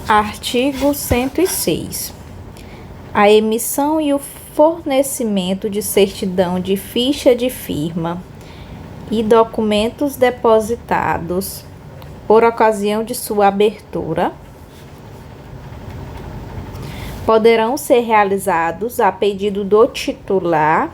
Artigo 106. A emissão e o fornecimento de certidão de ficha de firma e documentos depositados por ocasião de sua abertura poderão ser realizados a pedido do titular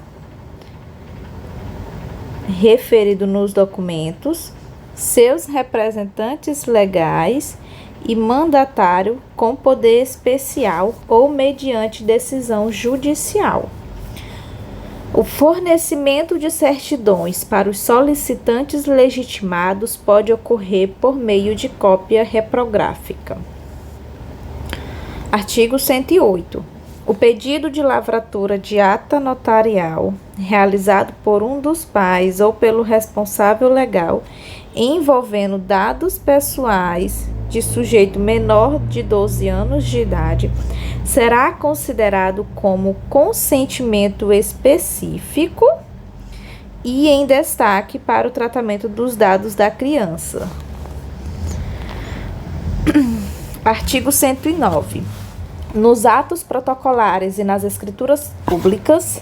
referido nos documentos, seus representantes legais e mandatário com poder especial ou mediante decisão judicial. O fornecimento de certidões para os solicitantes legitimados pode ocorrer por meio de cópia reprográfica. Artigo 108. O pedido de lavratura de ata notarial, realizado por um dos pais ou pelo responsável legal, envolvendo dados pessoais de sujeito menor de 12 anos de idade, será considerado como consentimento específico e em destaque para o tratamento dos dados da criança. Artigo 109. Nos atos protocolares e nas escrituras públicas,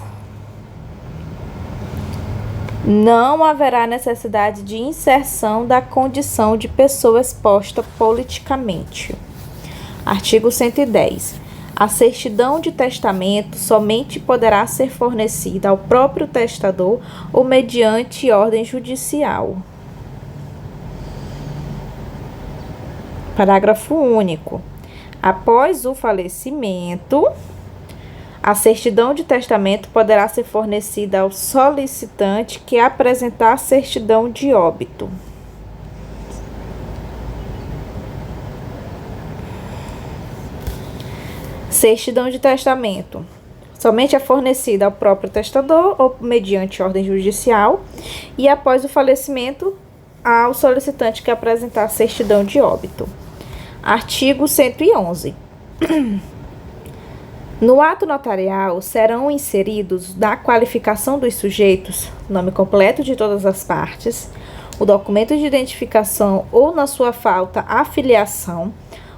não haverá necessidade de inserção da condição de pessoa exposta politicamente. Artigo 110. A certidão de testamento somente poderá ser fornecida ao próprio testador ou mediante ordem judicial. Parágrafo único. Após o falecimento, a certidão de testamento poderá ser fornecida ao solicitante que apresentar a certidão de óbito. Certidão de testamento somente é fornecida ao próprio testador ou mediante ordem judicial e após o falecimento ao solicitante que apresentar a certidão de óbito. Artigo 111. No ato notarial serão inseridos na qualificação dos sujeitos, nome completo de todas as partes, o documento de identificação ou, na sua falta, a filiação,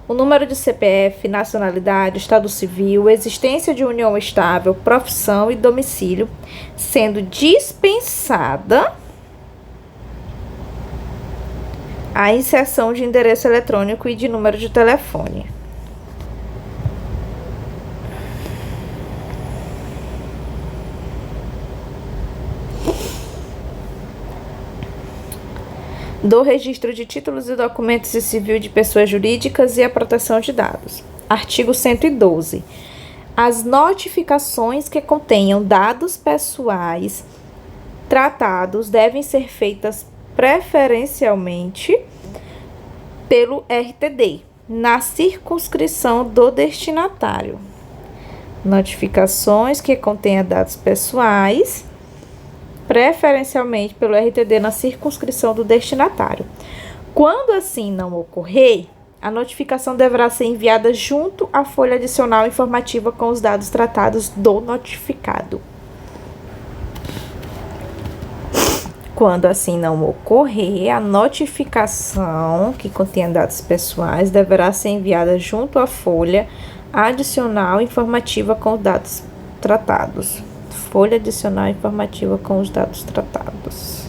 o número de CPF, nacionalidade, estado civil, existência de união estável, profissão e domicílio, sendo dispensada a inserção de endereço eletrônico e de número de telefone. Do registro de títulos e documentos e civil de pessoas jurídicas e a proteção de dados. Artigo 112. As notificações que contenham dados pessoais tratados devem ser feitas preferencialmente pelo RTD, na circunscrição do destinatário. Notificações que contenham dados pessoais preferencialmente pelo RTD na circunscrição do destinatário. Quando assim não ocorrer, a notificação deverá ser enviada junto à folha adicional informativa com os dados tratados do notificado. Quando assim não ocorrer, a notificação que contém dados pessoais deverá ser enviada junto à folha adicional informativa com os dados tratados. Folha adicional informativa com os dados tratados.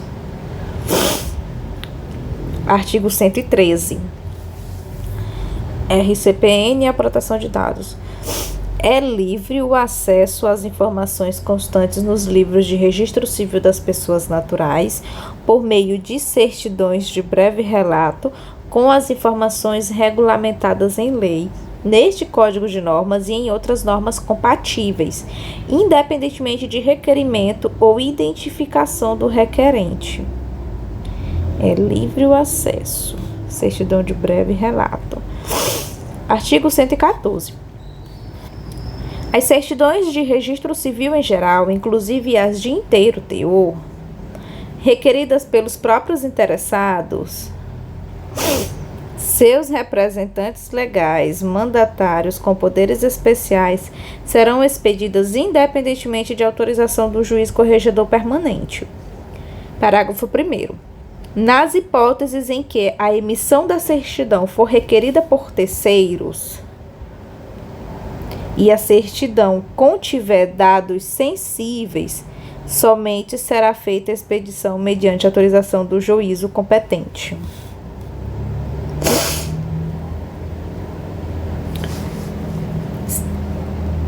Artigo 113. RCPN e a proteção de dados. É livre o acesso às informações constantes nos livros de registro civil das pessoas naturais por meio de certidões de breve relato com as informações regulamentadas em lei, neste Código de Normas e em outras normas compatíveis, independentemente de requerimento ou identificação do requerente. É livre o acesso. Certidão de breve relato. Artigo 114. As certidões de registro civil em geral, inclusive as de inteiro teor, requeridas pelos próprios interessados, seus representantes legais, mandatários com poderes especiais, serão expedidas independentemente de autorização do juiz corregedor permanente. Parágrafo 1º. Nas hipóteses em que a emissão da certidão for requerida por terceiros e a certidão contiver dados sensíveis, somente será feita a expedição mediante autorização do juízo competente.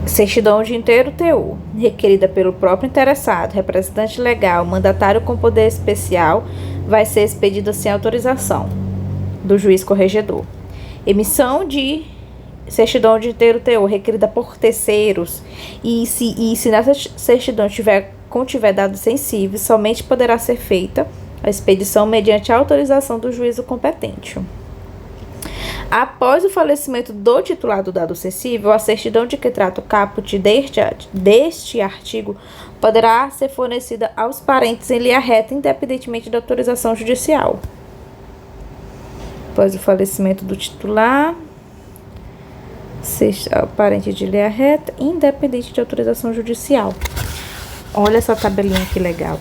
Certidão de inteiro teor, requerida pelo próprio interessado, representante legal, mandatário com poder especial, vai ser expedida sem autorização do juiz corregedor. Emissão de certidão de inteiro teor, requerida por terceiros, e se nessa certidão contiver dados sensíveis, somente poderá ser feita a expedição mediante a autorização do juízo competente. Após o falecimento do titular do dado sensível, a certidão de que trata o caput deste artigo poderá ser fornecida aos parentes em linha reta, independentemente da autorização judicial. Após o falecimento do titular, parente de linha reta, independente de autorização judicial. Olha essa tabelinha que legal.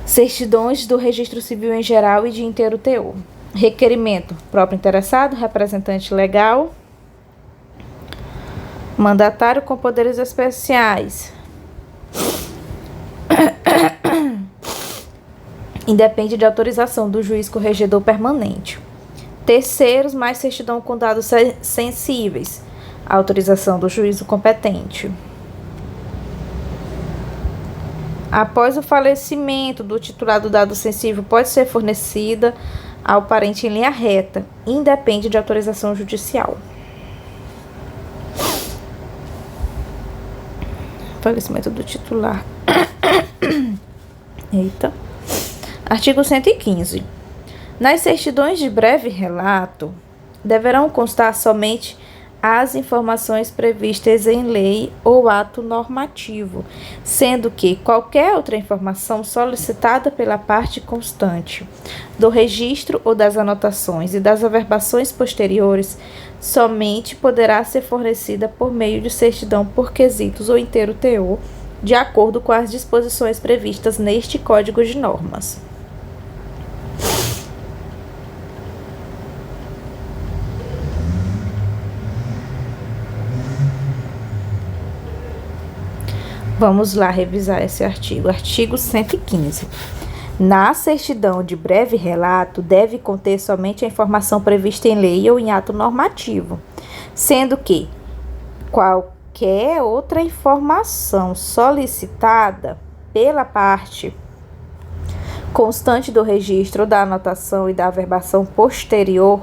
Certidões do registro civil em geral e de inteiro teor. Requerimento: próprio interessado, representante legal, mandatário com poderes especiais. Independe de autorização do juiz corregedor permanente. Terceiros, mais certidão com dados sensíveis. Autorização do juízo competente. Após o falecimento do titular do dado sensível, pode ser fornecida ao parente em linha reta, independe de autorização judicial. Falecimento do titular. Eita. Artigo 115. Nas certidões de breve relato, deverão constar somente as informações previstas em lei ou ato normativo, sendo que qualquer outra informação solicitada pela parte constante do registro ou das anotações e das averbações posteriores somente poderá ser fornecida por meio de certidão por quesitos ou inteiro teor, de acordo com as disposições previstas neste Código de Normas. Vamos lá revisar esse artigo. Artigo 115. Na certidão de breve relato, deve conter somente a informação prevista em lei ou em ato normativo, sendo que qualquer outra informação solicitada pela parte constante do registro, da anotação e da averbação posterior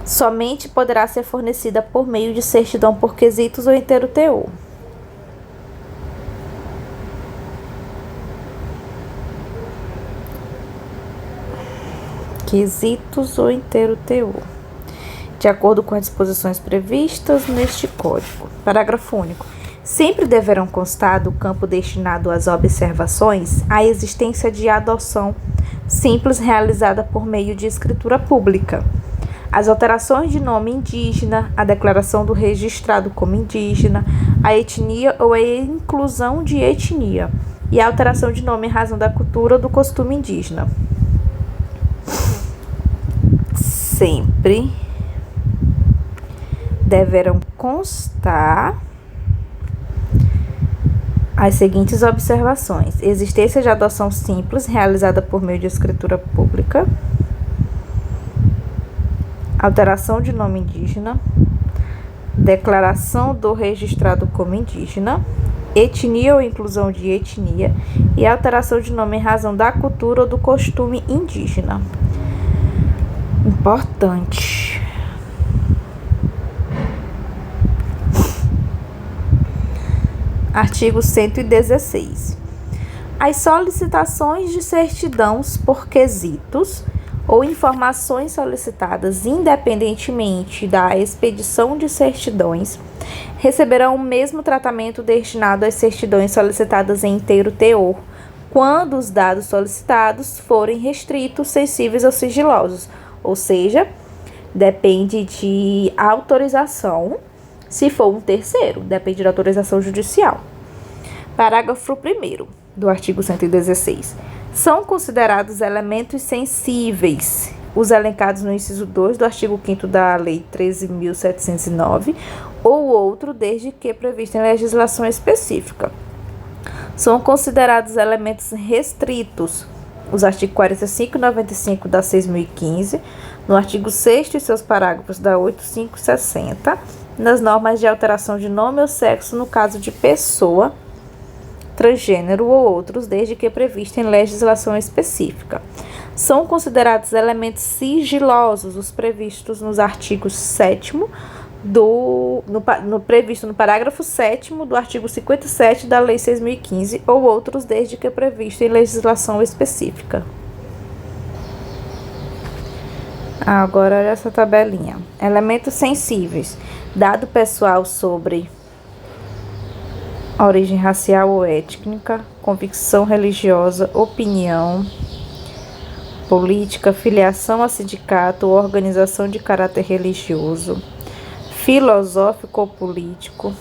somente poderá ser fornecida por meio de certidão por quesitos ou inteiro teor. Quesitos ou inteiro teor, de acordo com as disposições previstas neste Código. Parágrafo único. Sempre deverão constar do campo destinado às observações a existência de adoção simples realizada por meio de escritura pública, as alterações de nome indígena, a declaração do registrado como indígena, a etnia ou a inclusão de etnia, e a alteração de nome em razão da cultura ou do costume indígena. Sempre deverão constar as seguintes observações: existência de adoção simples realizada por meio de escritura pública, alteração de nome indígena, declaração do registrado como indígena, etnia ou inclusão de etnia e alteração de nome em razão da cultura ou do costume indígena. Importante. Artigo 116. As solicitações de certidões por quesitos ou informações solicitadas independentemente da expedição de certidões receberão o mesmo tratamento destinado às certidões solicitadas em inteiro teor, quando os dados solicitados forem restritos, sensíveis ou sigilosos, ou seja, depende de autorização, se for um terceiro, depende da autorização judicial. Parágrafo 1º do artigo 116. São considerados elementos sensíveis os elencados no inciso 2 do artigo 5º da Lei 13.709 ou outro, desde que previsto em legislação específica. São considerados elementos restritos os artigos 45 e 95 da 6.015, no artigo 6º e seus parágrafos da 8, 5 e 60, nas normas de alteração de nome ou sexo no caso de pessoa transgênero ou outros, desde que previsto em legislação específica. São considerados elementos sigilosos os previstos nos artigos 7º previsto no parágrafo 7º do artigo 57 da Lei 6.015 ou outros, desde que previsto em legislação específica. Agora, olha essa tabelinha. Elementos sensíveis. Dado pessoal sobre origem racial ou étnica, convicção religiosa, opinião política, filiação a sindicato ou organização de caráter religioso, filosófico ou político,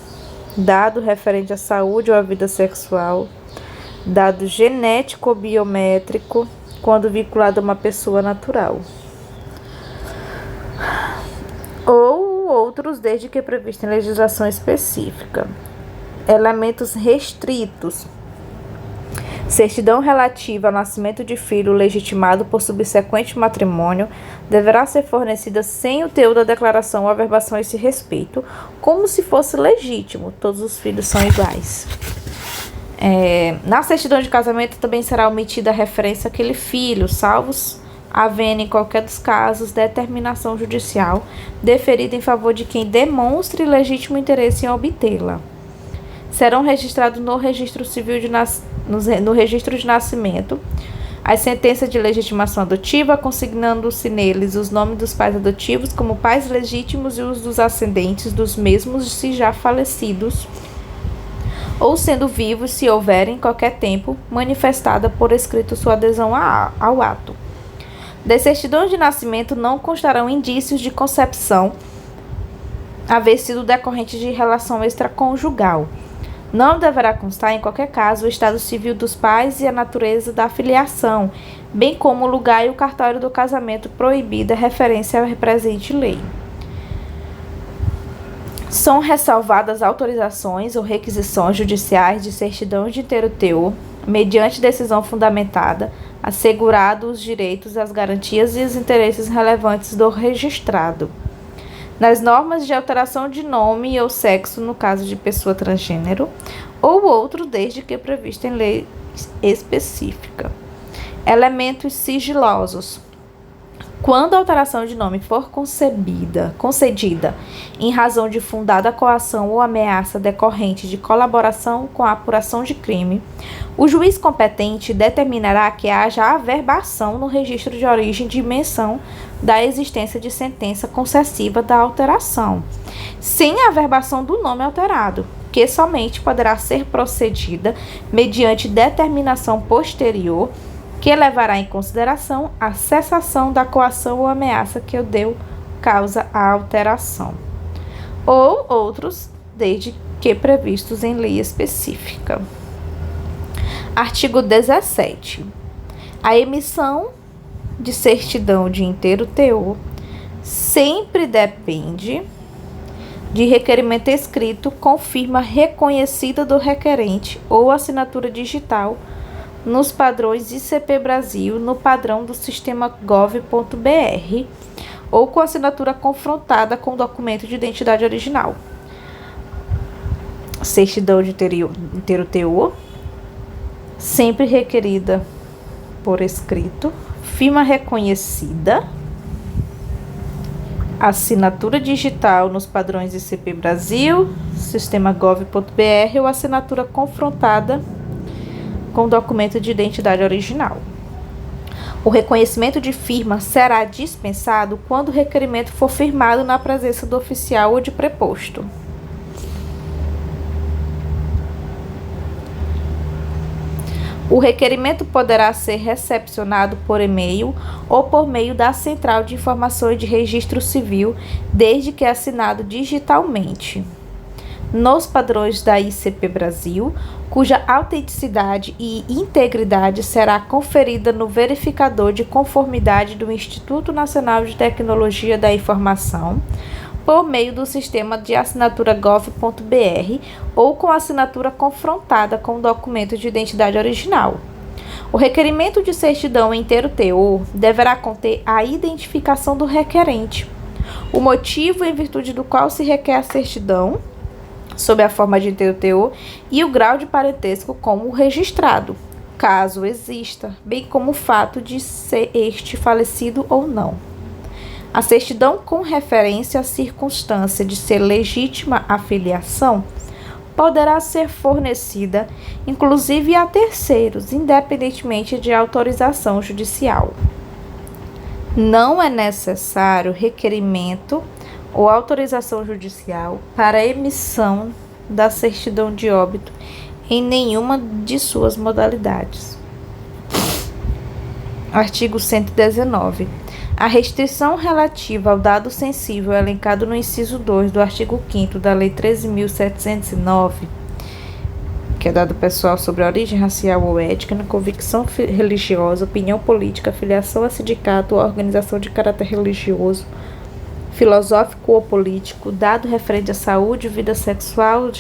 dado referente à saúde ou à vida sexual, dado genético ou biométrico, quando vinculado a uma pessoa natural, ou outros, desde que previsto em legislação específica. Elementos restritos. Certidão relativa ao nascimento de filho legitimado por subsequente matrimônio deverá ser fornecida sem o teor da declaração ou averbação a esse respeito, como se fosse legítimo. Todos os filhos são iguais. Na certidão de casamento também será omitida a referência àquele filho, salvos havendo em qualquer dos casos determinação judicial deferida em favor de quem demonstre legítimo interesse em obtê-la. Serão registrados no registro civil no registro de nascimento as sentenças de legitimação adotiva, consignando-se neles os nomes dos pais adotivos como pais legítimos e os dos ascendentes dos mesmos, se já falecidos ou sendo vivos, se houver em qualquer tempo manifestada por escrito sua adesão ao ato. Das certidões de nascimento não constarão indícios de concepção haver sido decorrente de relação extraconjugal. Não deverá constar, em qualquer caso, o estado civil dos pais e a natureza da filiação, bem como o lugar e o cartório do casamento, proibida a referência à presente lei. São ressalvadas autorizações ou requisições judiciais de certidão de inteiro teor, mediante decisão fundamentada, assegurados os direitos, as garantias e os interesses relevantes do registrado. Nas normas de alteração de nome ou sexo no caso de pessoa transgênero ou outro, desde que previsto em lei específica. Elementos sigilosos. Quando a alteração de nome for concedida em razão de fundada coação ou ameaça decorrente de colaboração com a apuração de crime, o juiz competente determinará que haja averbação no registro de origem de menção da existência de sentença concessiva da alteração, sem a averbação do nome alterado, que somente poderá ser procedida mediante determinação posterior que levará em consideração a cessação da coação ou ameaça que deu causa à alteração, ou outros, desde que previstos em lei específica. Artigo 17. A emissão de certidão de inteiro teor sempre depende de requerimento escrito com firma reconhecida do requerente ou assinatura digital nos padrões ICP Brasil, no padrão do sistema gov.br, ou com assinatura confrontada com o documento de identidade original. Certidão de inteiro teor, sempre requerida por escrito, firma reconhecida, assinatura digital nos padrões ICP Brasil, sistema gov.br, ou assinatura confrontada com documento de identidade original. O reconhecimento de firma será dispensado quando o requerimento for firmado na presença do oficial ou de preposto. O requerimento poderá ser recepcionado por e-mail ou por meio da Central de Informações de Registro Civil, desde que assinado digitalmente. nos padrões da ICP Brasil, cuja autenticidade e integridade será conferida no verificador de conformidade do Instituto Nacional de Tecnologia da Informação, por meio do sistema de assinatura gov.br ou com assinatura confrontada com o documento de identidade original. O requerimento de certidão em inteiro teor deverá conter a identificação do requerente, o motivo em virtude do qual se requer a certidão, sob a forma de inteiro teor, e o grau de parentesco com o registrado, caso exista, bem como o fato de ser este falecido ou não. A certidão com referência à circunstância de ser legítima a filiação poderá ser fornecida, inclusive a terceiros, independentemente de autorização judicial. Não é necessário requerimento ou autorização judicial para a emissão da certidão de óbito em nenhuma de suas modalidades. Artigo 119. A restrição relativa ao dado sensível elencado no inciso 2 do artigo 5º da Lei 13.709, que é dado pessoal sobre a origem racial ou étnica, convicção religiosa, opinião política, filiação a sindicato ou organização de caráter religioso, filosófico ou político, dado referente à saúde, vida sexual,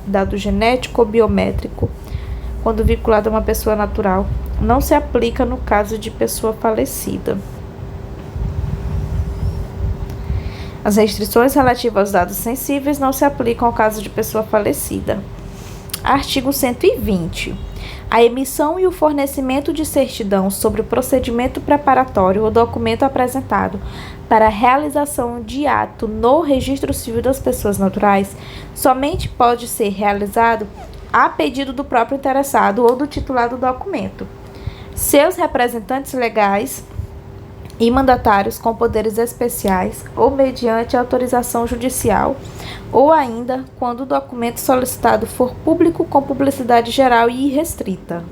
dado genético ou biométrico, quando vinculado a uma pessoa natural, não se aplica no caso de pessoa falecida. As restrições relativas aos dados sensíveis não se aplicam ao caso de pessoa falecida. Artigo 120. A emissão e o fornecimento de certidão sobre o procedimento preparatório ou documento apresentado para a realização de ato no Registro Civil das Pessoas Naturais somente pode ser realizado a pedido do próprio interessado ou do titular do documento, seus representantes legais e mandatários com poderes especiais ou mediante autorização judicial, ou ainda quando o documento solicitado for público com publicidade geral e irrestrita.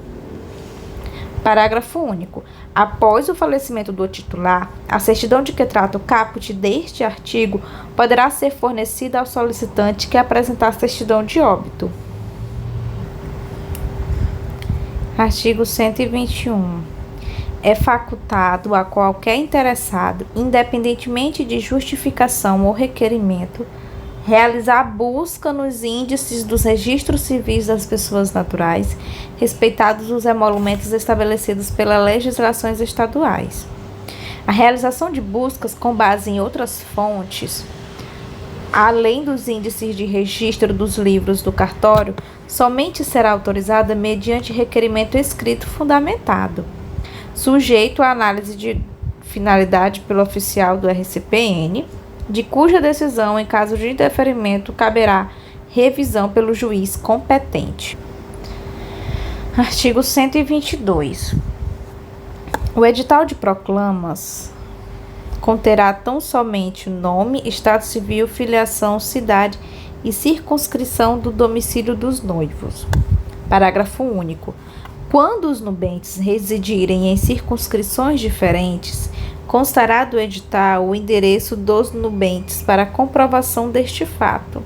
Parágrafo único. Após o falecimento do titular, a certidão de que trata o caput deste artigo poderá ser fornecida ao solicitante que apresentar a certidão de óbito. Artigo 121. É facultado a qualquer interessado, independentemente de justificação ou requerimento, realizar busca nos índices dos registros civis das pessoas naturais, respeitados os emolumentos estabelecidos pelas legislações estaduais. A realização de buscas com base em outras fontes, além dos índices de registro dos livros do cartório, somente será autorizada mediante requerimento escrito fundamentado, sujeito à análise de finalidade pelo oficial do RCPN, de cuja decisão, em caso de indeferimento, caberá revisão pelo juiz competente. Artigo 122. O edital de proclamas conterá tão somente o nome, estado civil, filiação, cidade e circunscrição do domicílio dos noivos. Parágrafo único. Quando os nubentes residirem em circunscrições diferentes, constará do edital o endereço dos nubentes para comprovação deste fato,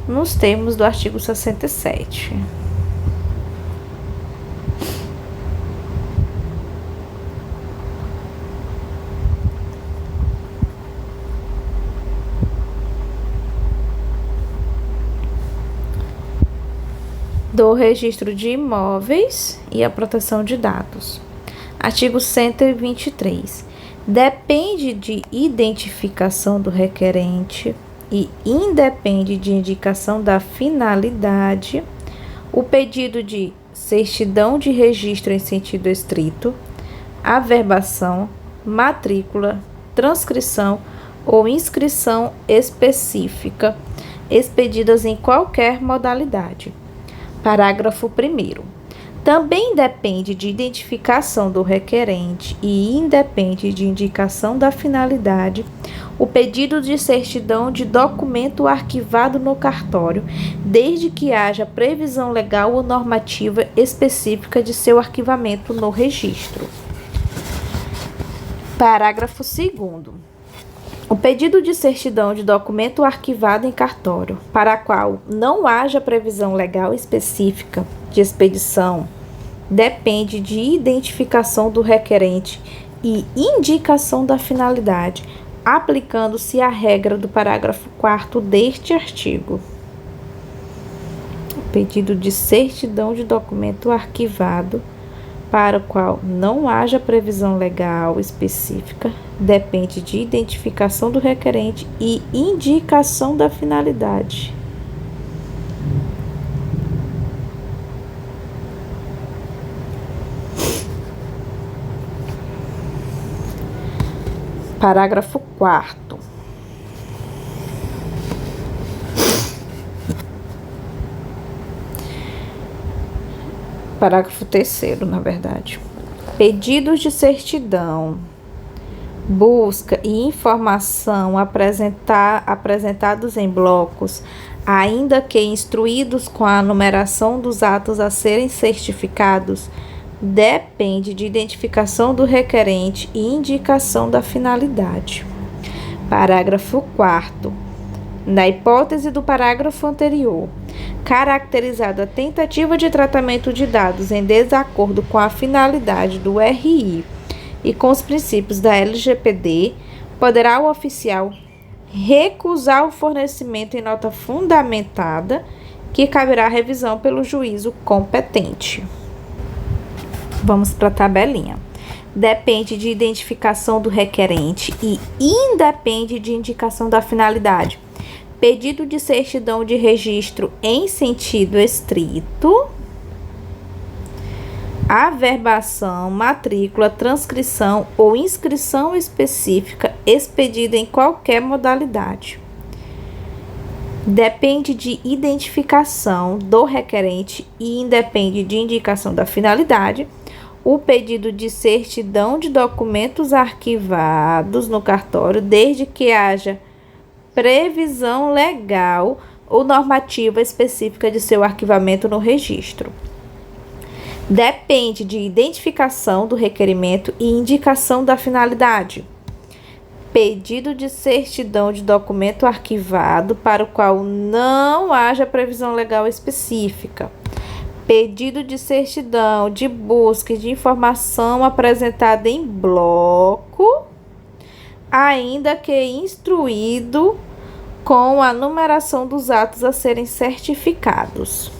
nos termos do artigo 67. Do registro de imóveis e a proteção de dados. Artigo 123. Depende de identificação do requerente e independe de indicação da finalidade o pedido de certidão de registro em sentido estrito, averbação, matrícula, transcrição ou inscrição específica, expedidas em qualquer modalidade. Parágrafo 1º. Também depende de identificação do requerente e independe de indicação da finalidade o pedido de certidão de documento arquivado no cartório, desde que haja previsão legal ou normativa específica de seu arquivamento no registro. Parágrafo 2º. O pedido de certidão de documento arquivado em cartório, para a qual não haja previsão legal específica de expedição, depende de identificação do requerente e indicação da finalidade, aplicando-se a regra do parágrafo 4º deste artigo. O pedido de certidão de documento arquivado, para o qual não haja previsão legal específica, depende de identificação do requerente e indicação da finalidade. Parágrafo 4º. Parágrafo 3º, na verdade. Pedidos de certidão, busca e informação apresentados em blocos, ainda que instruídos com a numeração dos atos a serem certificados, depende de identificação do requerente e indicação da finalidade. Parágrafo 4º. Na hipótese do parágrafo anterior, caracterizada a tentativa de tratamento de dados em desacordo com a finalidade do RI e com os princípios da LGPD, poderá o oficial recusar o fornecimento em nota fundamentada, que caberá revisão pelo juízo competente. Vamos para a tabelinha. Depende de identificação do requerente e independe de indicação da finalidade. Pedido de certidão de registro em sentido estrito, averbação, matrícula, transcrição ou inscrição específica expedida em qualquer modalidade. Depende de identificação do requerente e independe de indicação da finalidade. O pedido de certidão de documentos arquivados no cartório, desde que haja previsão legal ou normativa específica de seu arquivamento no registro. Depende de identificação do requerimento e indicação da finalidade. Pedido de certidão de documento arquivado para o qual não haja previsão legal específica. Pedido de certidão de busca e de informação apresentada em bloco, ainda que instruído com a numeração dos atos a serem certificados.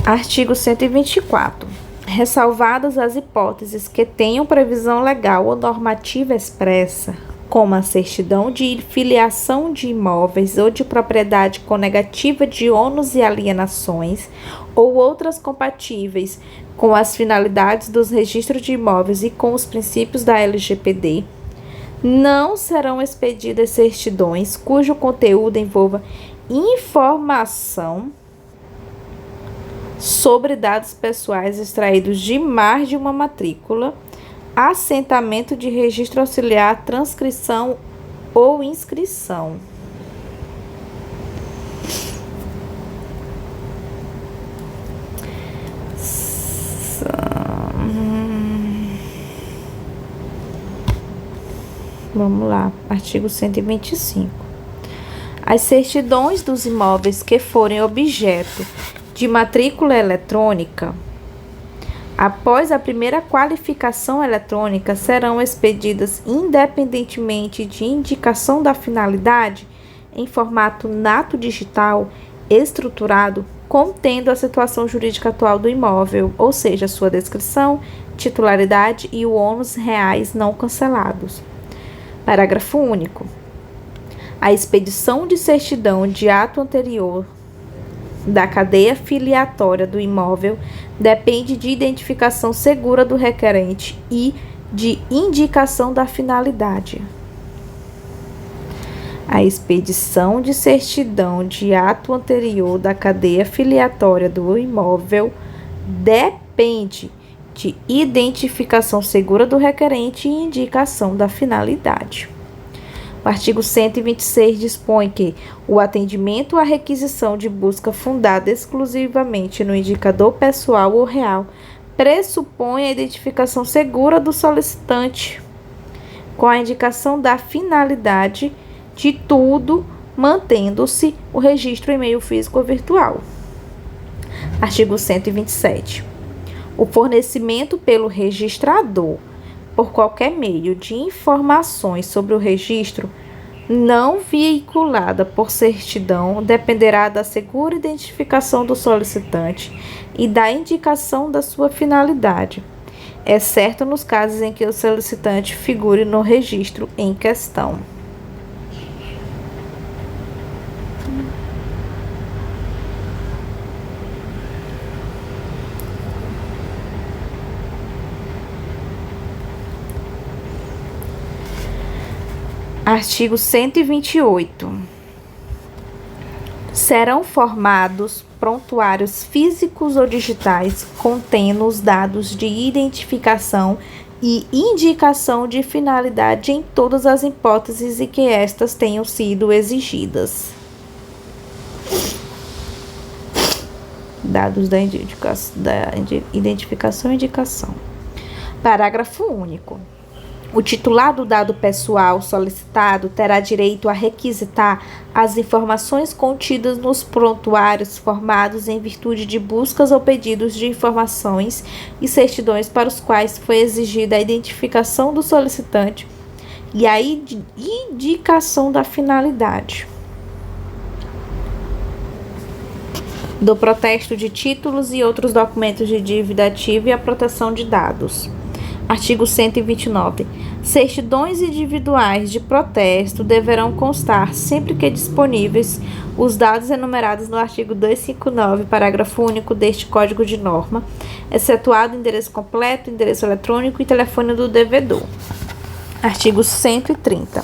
Artigo 124. Ressalvadas as hipóteses que tenham previsão legal ou normativa expressa, como a certidão de filiação de imóveis ou de propriedade com negativa de ônus e alienações, ou outras compatíveis com as finalidades dos registros de imóveis e com os princípios da LGPD, não serão expedidas certidões cujo conteúdo envolva informação sobre dados pessoais extraídos de mais de uma matrícula, assentamento de registro auxiliar, transcrição ou inscrição. Vamos lá, artigo 125. As certidões dos imóveis que forem objeto de matrícula eletrônica, após a primeira qualificação eletrônica, serão expedidas independentemente de indicação da finalidade em formato nato digital estruturado, contendo a situação jurídica atual do imóvel, ou seja, sua descrição, titularidade e o ônus reais não cancelados. Parágrafo único. A expedição de certidão de ato anterior da cadeia filiatória do imóvel depende de identificação segura do requerente e de indicação da finalidade. A expedição de certidão de ato anterior da cadeia filiatória do imóvel depende de identificação segura do requerente e indicação da finalidade. O artigo 126 dispõe que o atendimento à requisição de busca fundada exclusivamente no indicador pessoal ou real pressupõe a identificação segura do solicitante, com a indicação da finalidade de tudo, mantendo-se o registro em meio físico ou virtual. Artigo 127. O fornecimento pelo registrador, por qualquer meio, de informações sobre o registro não veiculada por certidão dependerá da segura identificação do solicitante e da indicação da sua finalidade, exceto nos casos em que o solicitante figure no registro em questão. Artigo 128. Serão formados prontuários físicos ou digitais contendo os dados de identificação e indicação de finalidade em todas as hipóteses em que estas tenham sido exigidas. Dados da identificação e indicação. Parágrafo único. O titular do dado pessoal solicitado terá direito a requisitar as informações contidas nos prontuários formados em virtude de buscas ou pedidos de informações e certidões para os quais foi exigida a identificação do solicitante e a indicação da finalidade. Do protesto de títulos e outros documentos de dívida ativa e a proteção de dados. Artigo 129. Certidões individuais de protesto deverão constar, sempre que disponíveis, os dados enumerados no artigo 259, parágrafo único deste Código de Norma, excetuado o endereço completo, endereço eletrônico e telefone do devedor. Artigo 130.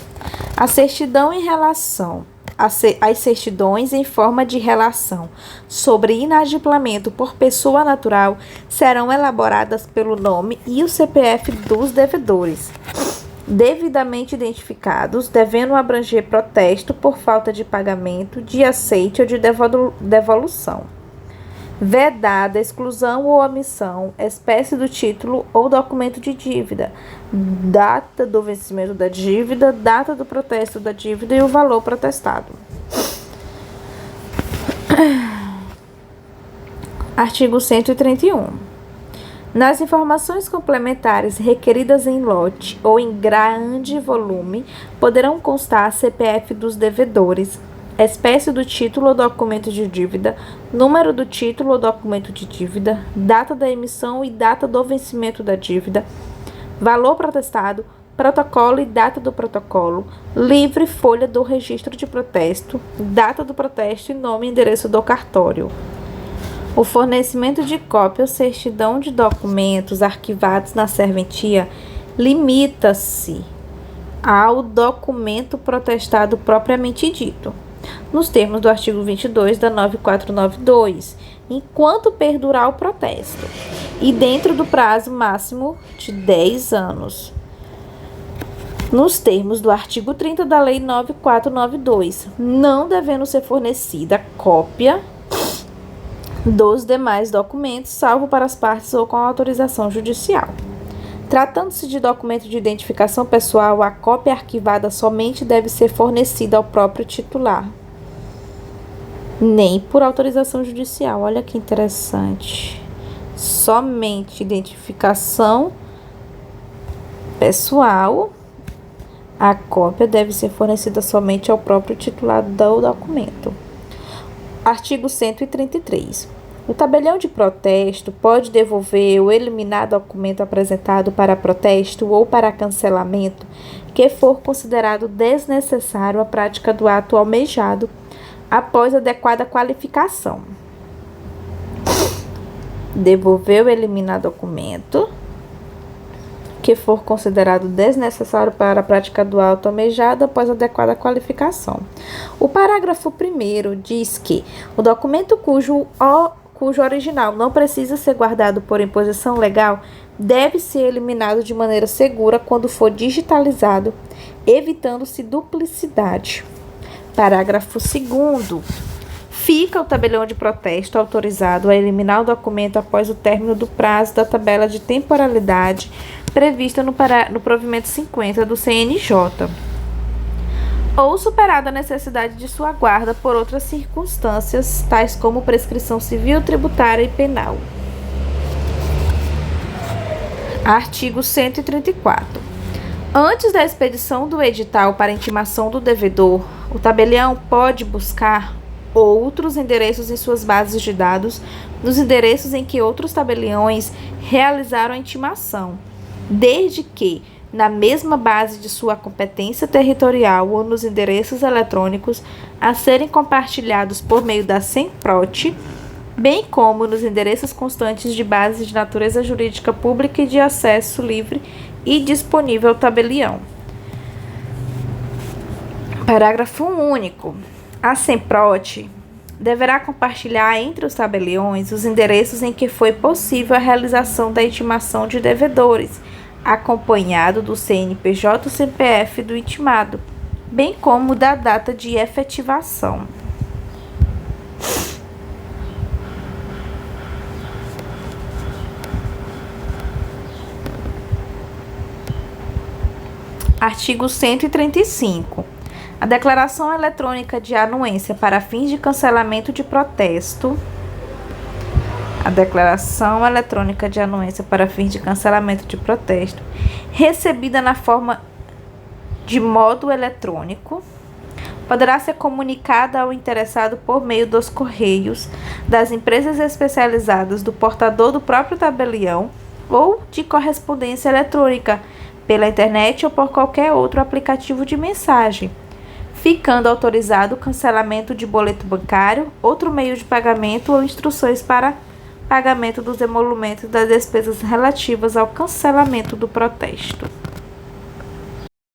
A certidão em relação as certidões em forma de relação sobre inadimplemento por pessoa natural serão elaboradas pelo nome e o CPF dos devedores, devidamente identificados, devendo abranger protesto por falta de pagamento, de aceite ou de devolução, vedada exclusão ou omissão, espécie do título ou documento de dívida, data do vencimento da dívida, data do protesto da dívida e o valor protestado. Artigo 131. Nas informações complementares requeridas em lote ou em grande volume, poderão constar CPF dos devedores, espécie do título ou documento de dívida, número do título ou documento de dívida, data da emissão e data do vencimento da dívida, valor protestado, protocolo e data do protocolo, livre folha do registro de protesto, data do protesto e nome e endereço do cartório. O fornecimento de cópia ou certidão de documentos arquivados na serventia limita-se ao documento protestado propriamente dito, nos termos do artigo 22 da 9492, enquanto perdurar o protesto, e dentro do prazo máximo de 10 anos, nos termos do artigo 30 da Lei 9492, não devendo ser fornecida cópia dos demais documentos, salvo para as partes ou com autorização judicial. Tratando-se de documento de identificação pessoal, a cópia arquivada somente deve ser fornecida ao próprio titular, nem por autorização judicial. Olha que interessante. Somente identificação pessoal, a cópia deve ser fornecida somente ao próprio titular do documento. Artigo 133. O tabelião de protesto pode devolver ou eliminar documento apresentado para protesto ou para cancelamento que for considerado desnecessário à prática do ato almejado após adequada qualificação. Devolver ou eliminar documento que for considerado desnecessário para a prática do ato almejado após adequada qualificação. O parágrafo 1º diz que o documento cujo original não precisa ser guardado por imposição legal deve ser eliminado de maneira segura quando for digitalizado, evitando-se duplicidade. Parágrafo 2º. Fica o tabelião de protesto autorizado a eliminar o documento após o término do prazo da tabela de temporalidade prevista no provimento 50 do CNJ, ou superada a necessidade de sua guarda por outras circunstâncias, tais como prescrição civil, tributária e penal. Artigo 134. Antes da expedição do edital para intimação do devedor, o tabelião pode buscar outros endereços em suas bases de dados nos endereços em que outros tabeliões realizaram a intimação, desde que, na mesma base de sua competência territorial ou nos endereços eletrônicos a serem compartilhados por meio da SEMPROT, bem como nos endereços constantes de bases de natureza jurídica pública e de acesso livre e disponível ao tabelião. Parágrafo único. A SEMPROT deverá compartilhar entre os tabeliões os endereços em que foi possível a realização da intimação de devedores, acompanhado do CNPJ ou CPF do intimado, bem como da data de efetivação. Artigo 135. A declaração eletrônica de anuência para fins de cancelamento de protesto. A declaração eletrônica de anuência para fins de cancelamento de protesto, recebida na forma de modo eletrônico, poderá ser comunicada ao interessado por meio dos correios, das empresas especializadas, do portador do próprio tabelião ou de correspondência eletrônica, pela internet ou por qualquer outro aplicativo de mensagem, ficando autorizado o cancelamento de boleto bancário, outro meio de pagamento ou instruções para pagamento dos emolumentos das despesas relativas ao cancelamento do protesto.